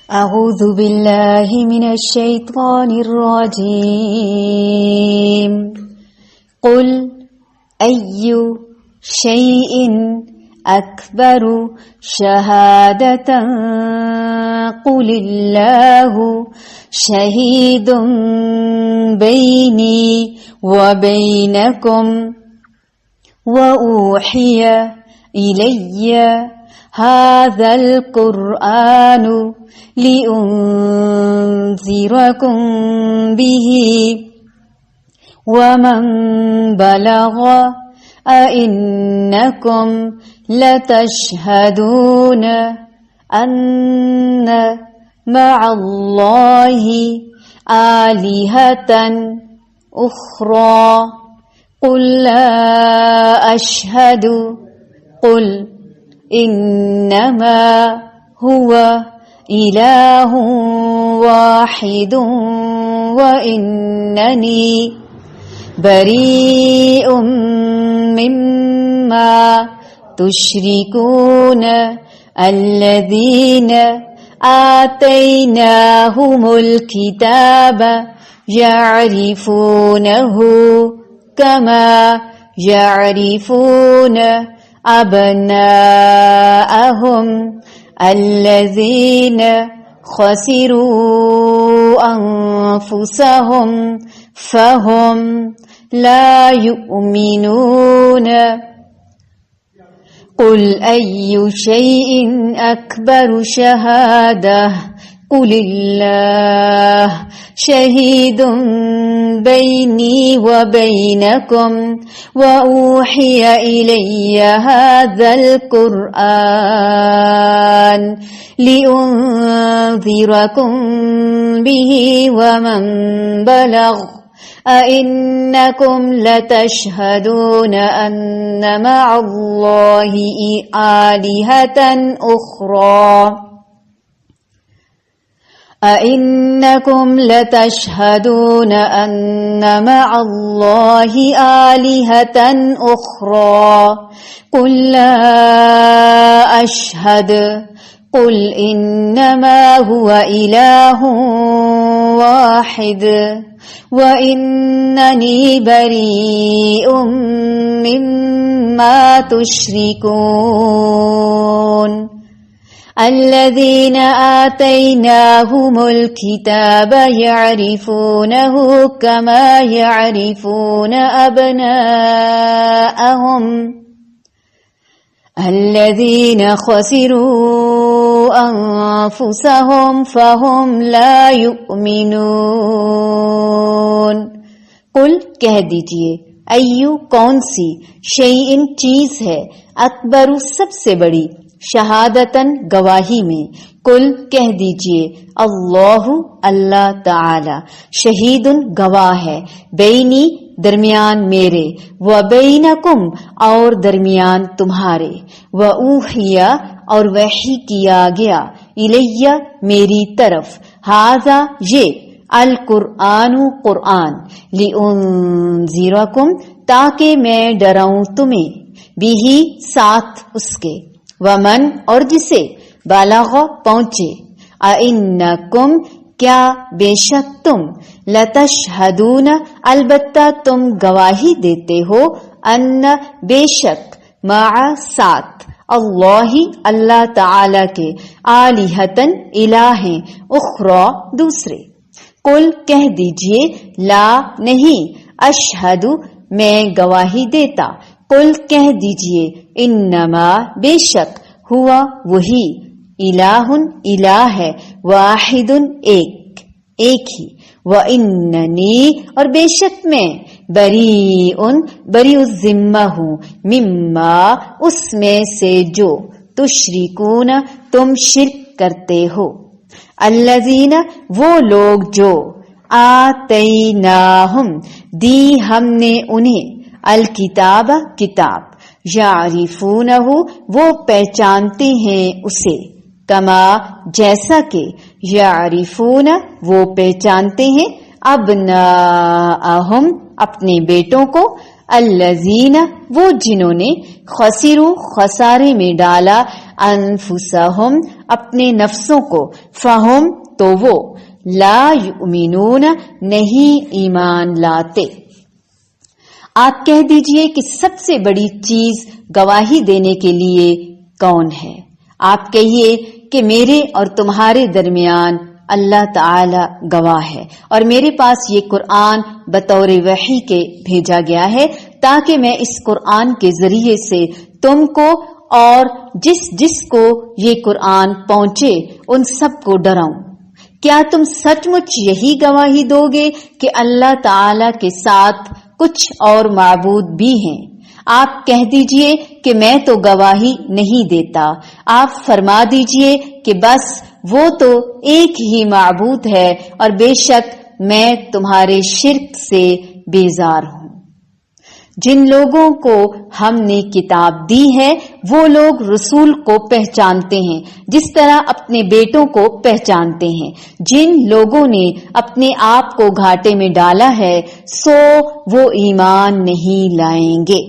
أعوذ بالله من الشيطان الرجيم قل أي شيء أكبر شهادة قل الله شهيد بيني وبينكم وأوحي إلي هذا القرآن لأنذركم به ومن بلغ أئنكم لتشهدون أن مع الله آلهة أخرى قل لا أشهد قل إنما هو إله واحد وإنني بريء مما تشركون الذين آتيناهم الكتاب يعرفونه كما يعرفون أبناءهم الذين خسروا أنفسهم فهم لا يؤمنون قل أي شيء أكبر شهادة قل الله شهيد بيني وبينكم وأوحي إلي هذا القرآن لأنذركم به ومن بلغ أئنكم لتشهدون أن مع الله آلهة أخرى أئنكم لتشهدون أن مع الله آلهة أخرى قل لا أشهد قل إنما هو إله واحد وإنني بريء مما تشركون الذين آتيناهم الكتاب يعرفونه كما يعرفون أبناءهم الذين خسروا أنفسهم فهم لا يؤمنون قل کہہ دیجئے ایو کون سی شیئن چیز ہے اکبر سب سے بڑی شہادتن گواہی میں کل کہہ دیجئے اللہ اللہ تعالی شہیدن گواہ ہے بینی درمیان میرے و بینکم اور درمیان تمہارے و اوحیا اور وحی کیا گیا الیہ میری طرف ھذا یہ القرآن قرآن لانذرکم تاکہ میں ڈراؤں تمہیں بھی ساتھ اس کے ومن اور جسے بلغ پہنچے اِنکم کیا بے شک تم لتشہدون البتہ تم گواہی دیتے ہو ان بے شک مع ساتھ اللہ اللہ تعالی کے آلہتن الہیں اخری دوسرے قل کہہ دیجئے لا نہیں اشہد میں گواہی دیتا قل کہہ دیجئے انما بے شک ہوا وہی الہ الہ ہے واحد ایک ہی واننی اور بے شک میں بری الذمہ ہوں مما اس میں سے جو تشرکون تم شرک کرتے ہو الذین وہ لوگ جو آتیناہم دی ہم نے انہیں الکتاب کتاب یعرفونہ وہ پہچانتے ہیں اسے کما جیسا کہ یعرفون وہ پہچانتے ہیں ابناءہم اپنے بیٹوں کو الذین وہ جنہوں نے خسروا خسارے میں ڈالا अनफुसहुम अपने नफ्सों को, फहुम तो वो, ला युमिनून नहीं ईमान लाते। आप कह दीजिए कि सबसे बड़ी चीज गवाही देने के लिए कौन है? आप कहिए कि मेरे और तुम्हारे दरमियान अल्लाह ताला गवाह है और मेरे पास ये कुरान बतौर वही के भेजा गया है ताकि मैं इस कुरान के जरिए से तुमको और जिस जिसको ये कुरान पहुंचे उन सबको डराऊं। क्या तुम सचमुच यही गवाही दोगे कि अल्लाह ताला के साथ कुछ और माबूद भी हैं? आप कह दीजिए कि मैं तो गवाही नहीं देता। आप फरमा दीजिए कि बस वो तो एक ही माबूद है और बेशक मैं तुम्हारे शिर्क से बेजार हूं। जिन लोगों को हमने किताब दी है वो लोग रसूल को पहचानते हैं जिस तरह अपने बेटों को पहचानते हैं। जिन लोगों ने अपने आप को घाटे में डाला है सो वो ईमान नहीं लाएंगे।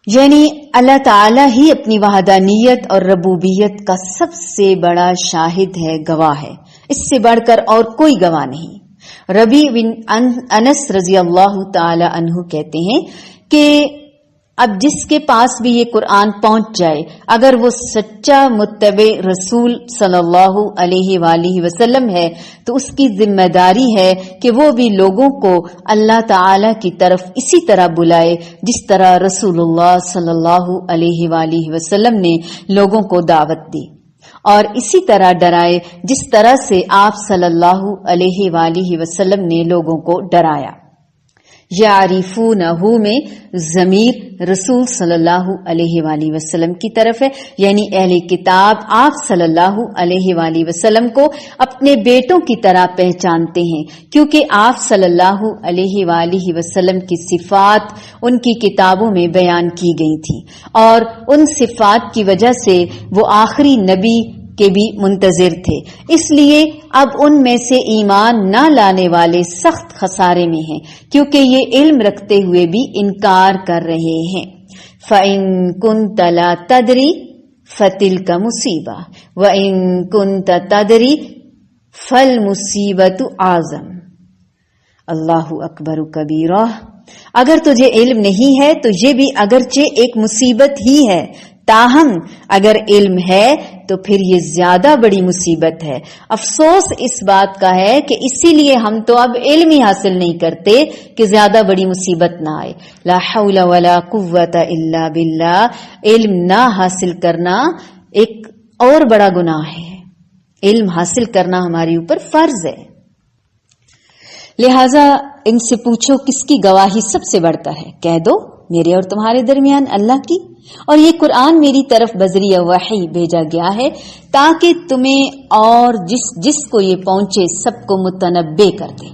यानी अल्लाह ताला ही अपनी वहदानियत और रबूबियत का सबसे बड़ा शाहिद है, गवाह है। इससे बढ़कर और कोई गवाह नहीं। रबी बिन अनस रजी अल्लाह ताला अन्हु कहते हैं कि अब जिसके पास भी ये कुरान पहुंच जाए, अगर वो सच्चा मुत्तबे रसूल सल्लल्लाहु अलैहि वसल्लम है तो उसकी जिम्मेदारी है कि वो भी लोगों को अल्लाह ताला की तरफ इसी तरह बुलाए जिस तरह रसूलुल्लाह सल्लल्लाहु अलैहि वसल्लम ने लोगों को दावत दी, और इसी तरह डराए जिस तरह से आप सल्लल्लाहु अलैहि वसल्लम ने लोगों को डराया। यारिफूनहू में ज़मीर रसूल सल्लल्लाहु अलैहि वसल्लम की तरफ है, यानी अहले किताब आप सल्लल्लाहु अलैहि वसल्लम को अपने बेटों की तरह पहचानते हैं क्योंकि आप सल्लल्लाहु अलैहि वसल्लम की सिफात उनकी किताबों में बयान की गई थी और उन सिफात की वजह से वो आखिरी नबी के भी मुंतजिर थे। इसलिए अब उनमें से ईमान न लाने वाले सख्त खसारे में हैं क्योंकि ये इल्म रखते हुए भी इनकार कर रहे हैं। फ़इन कुन्त ला तदरी फ़तिल्क मुसीबा व इन कुन्त तदरी फल मुसीबतु आज़म। अल्लाहु अकबर कबीरा। अगर तुझे इल्म नहीं है तो ये भी अगरचे एक मुसीबत ही है, ताहम अगर इल्म है तो फिर ये ज्यादा बड़ी मुसीबत है। अफसोस इस बात का है कि इसीलिए हम तो अब इल्म ही हासिल नहीं करते कि ज्यादा बड़ी मुसीबत ना आए। ला हौला वला कुव्वता इल्ला बिल्लाह। इल्म ना हासिल करना एक और बड़ा गुनाह है। इल्म हासिल करना हमारे ऊपर फर्ज है। लिहाजा इनसे पूछो किसकी गवाही सबसे बढ़कर है? कह दो मेरे और तुम्हारे दरमियान अल्लाह की, और ये कुरान मेरी तरफ बजरिया वही भेजा गया है ताकि तुम्हें और जिसको ये पहुंचे सबको मुतनब्बे कर दे।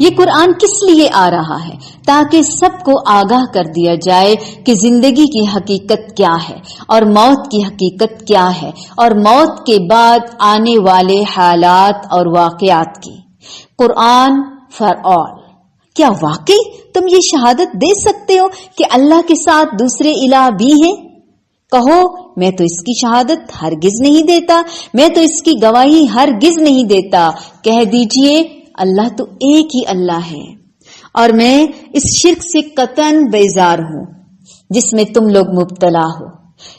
ये कुरान किस लिए आ रहा है? ताकि सबको आगाह कर दिया जाए कि जिंदगी की हकीकत क्या है और मौत की हकीकत क्या है और मौत के बाद आने वाले हालात और वाकयात की। Quran for all. क्या वाकई तुम ये शहादत दे सकते हो कि अल्लाह के साथ दूसरे इलाह भी हैं? कहो मैं तो इसकी शहादत हरगिज नहीं देता, मैं तो इसकी गवाही हरगिज नहीं देता। कह दीजिए अल्लाह तो एक ही अल्लाह है और मैं इस शिर्क से कतन बेजार हूं जिसमें तुम लोग मुब्तला हो।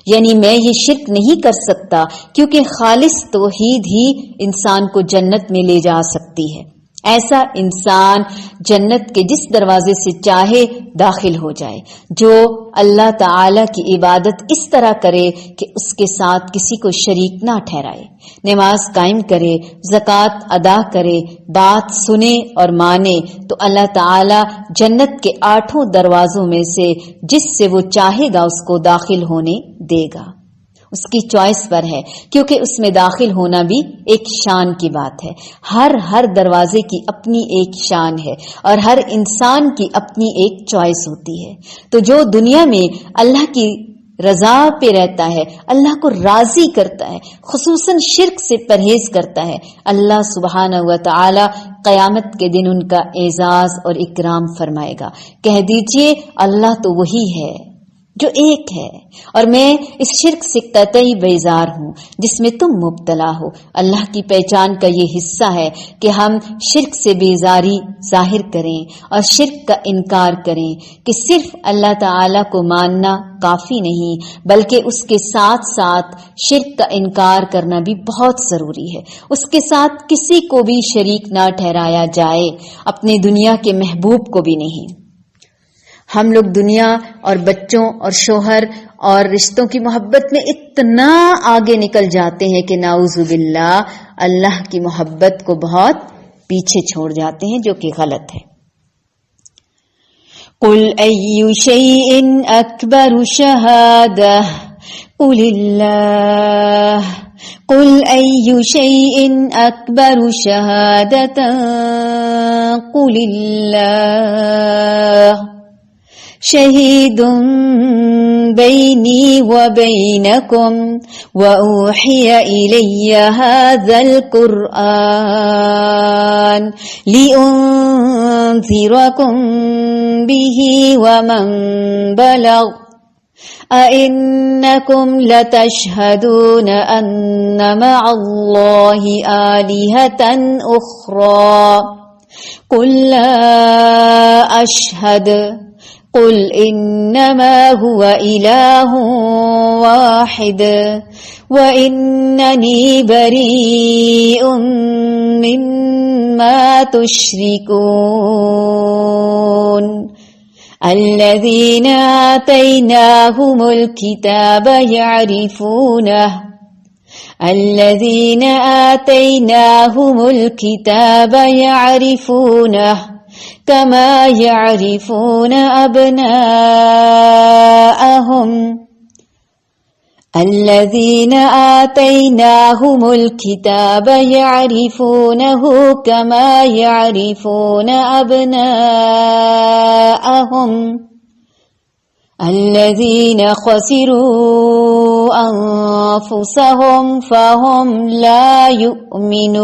यानी मैं ये शिर्क नहीं कर सकता क्योंकि खालिस तौहीद ही इंसान को जन्नत में ले जा सकती है। ऐसा इंसान जन्नत के जिस दरवाजे से चाहे दाखिल हो जाए, जो अल्लाह ताला की इबादत इस तरह करे कि उसके साथ किसी को शरीक ना ठहराए, नमाज कायम करे, ज़कात अदा करे, बात सुने और माने, तो अल्लाह ताला जन्नत के 8 दरवाजों में से जिससे वो चाहेगा उसको दाखिल होने देगा। उसकी चॉइस पर है क्योंकि उसमें दाखिल होना भी एक शान की बात है। हर दरवाजे की अपनी एक शान है और हर इंसान की अपनी एक चॉइस होती है। तो जो दुनिया में अल्लाह की रजा पे रहता है, अल्लाह को राजी करता है, खुसूसन शिर्क से परहेज करता है, अल्लाह सुब्हानहू व तआला क़यामत के दिन उनका एजाज और इकराम फरमाएगा। कह दीजिए अल्लाह तो वही है جو ایک ہے، اور میں اس شرک سے قطعی بیزار ہوں جس میں تم مبتلا ہو۔ اللہ کی پہچان کا یہ حصہ ہے کہ ہم شرک سے بیزاری ظاہر کریں اور شرک کا انکار کریں کہ صرف اللہ تعالی کو ماننا کافی نہیں بلکہ اس کے ساتھ ساتھ شرک کا انکار کرنا بھی بہت ضروری ہے۔ اس کے ساتھ کسی کو بھی شریک نہ ٹھہرایا جائے، اپنے دنیا کے محبوب کو بھی نہیں۔ ہم لوگ دنیا اور بچوں اور شوہر اور رشتوں کی محبت میں اتنا آگے نکل جاتے ہیں کہ نعوذ باللہ اللہ کی محبت کو بہت پیچھے چھوڑ جاتے ہیں، جو کہ غلط ہے۔ قل ای شیء اکبر شہادہ قل اللہ قل ای شیء اکبر شہادۃ قل اللہ شہید بینی وبینکم وأوحی الی ھذا القرآن لأنذرکم بہ ومن بلغ أئنکم لتشہدون ان مع اللہ آلہۃ اخری قل لا اشہد قل انما هو الہ واحد واننی بریء مما تشرکون الذین آتیناہم الکتاب یعرفونہ الذین آتیناہم الکتاب یعرفونہ کما یعرفون ابناءہم الذین آتیناہم الکتاب یعرفونہ کما یعرفون ابناءہم الذین خسروا انفسہم فہم لا یؤمنون۔